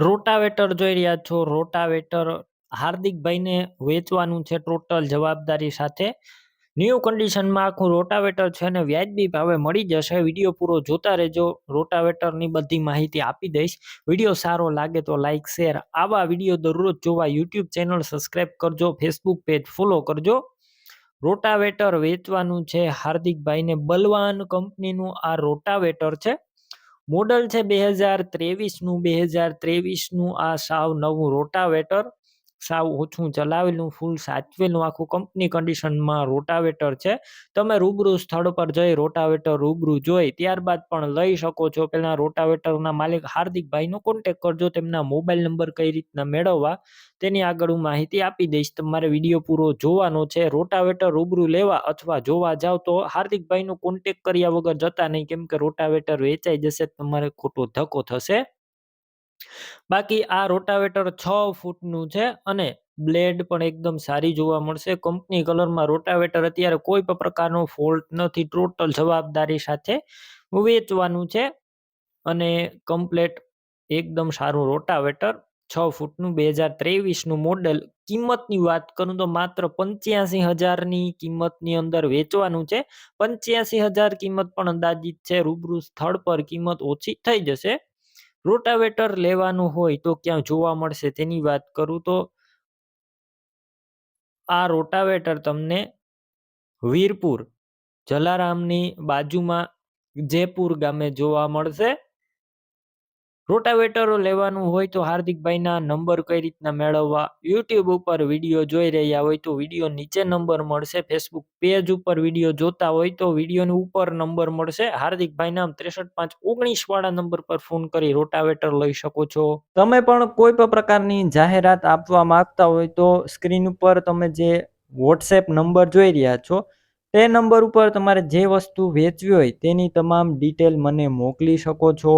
Rotavator જોઈ રહ્યા છો. રોટાવેટર હાર્દિકભાઈને વેચવાનું છે ટોટલ જવાબદારી સાથે. ન્યૂ કન્ડિશનમાં આખું રોટાવેટર છે અને વ્યાજબી ભાવે મળી જશે. વિડીયો પૂરો જોતા રહેજો. રોટાવેટરની બધી માહિતી આપી દઈશ. વિડીયો સારો લાગે તો લાઈક શેર. આવા વિડીયો દરરોજ જોવા યુટ્યુબ ચેનલ સબસ્ક્રાઈબ કરજો. ફેસબુક પેજ ફોલો કરજો. રોટાવેટર વેચવાનું છે હાર્દિકભાઈને. બલવાન કંપનીનું આ રોટાવેટર છે. મોડલ છે 2023નું. 2023નું આ સાવ નવું રોટાવેટર, સાવ ઓછું ચલાવેલું, ફૂલ સાચવેલું, આખું કંપની કન્ડિશનમાં રોટાવેટર છે. તમે રૂબરૂ સ્થળ પર જઈ રોટાવેટર રૂબરૂ જોઈ ત્યારબાદ પણ લઈ શકો છો. પહેલા રોટાવેટરના માલિક હાર્દિકભાઈનો કોન્ટેક્ટ કરજો. તેમના મોબાઈલ નંબર કઈ રીતના મેળવવા તેની આગળ હું માહિતી આપી દઈશ. તમારે વિડીયો પૂરો જોવાનો છે. રોટાવેટર રૂબરૂ લેવા અથવા જોવા જાવ તો હાર્દિકભાઈનો કોન્ટેક્ટ કર્યા વગર જતા નહીં, કેમ કે રોટાવેટર વેચાઈ જશે, તમારે ખોટો ધક્કો થશે. બાકી આ રોટાવેટર 6 ફૂટનું છે અને બ્લેડ પણ એકદમ સારી જોવા મળશે. કંપની કલરમાં રોટાવેટર. અત્યારે કોઈ પણ પ્રકારનો ફોલ્ટ નથી. ટોટલ જવાબદારી સાથે વેચવાનું છે અને કમ્પ્લેટ એકદમ સારું રોટાવેટર 6 ફૂટનું 2023નું મોડેલ. કિંમતની વાત કરું તો માત્ર 85,000ની કિંમતની અંદર વેચવાનું છે. 85,000 કિંમત પણ અંદાજિત છે. રૂબરૂ સ્થળ પર કિંમત ઓછી થઈ જશે. રોટાવેટર લેવાનું હોય તો ક્યાં જોવા મળશે તેની વાત કરું તો આ રોટાવેટર તમને વીરપુર જલારામની બાજુમાં જયપુર ગામે જોવા મળશે. રોટાવેટરો લેવાનું હોય તો હાર્દિકભાઈના નંબર કઈ રીતના મેળવવા, યુટ્યુબ ઉપર વિડીયો જોઈ રહ્યા હોય તો વિડીયો નીચે નંબર મળશે. ફેસબુક પેજ ઉપર વિડીયો જોતા હોય તો વિડીયોની ઉપર નંબર મળશે. હાર્દિકભાઈના 63,519 વાળા નંબર પર ફોન કરી રોટાવેટર લઈ શકો છો. તમે પણ કોઈ પણ પ્રકારની જાહેરાત આપવા માંગતા હોય તો સ્ક્રીન ઉપર તમે જે વોટ્સએપ નંબર જોઈ રહ્યા છો તે નંબર ઉપર તમારે જે વસ્તુ વેચવી હોય તેની તમામ ડિટેલ મને મોકલી શકો છો.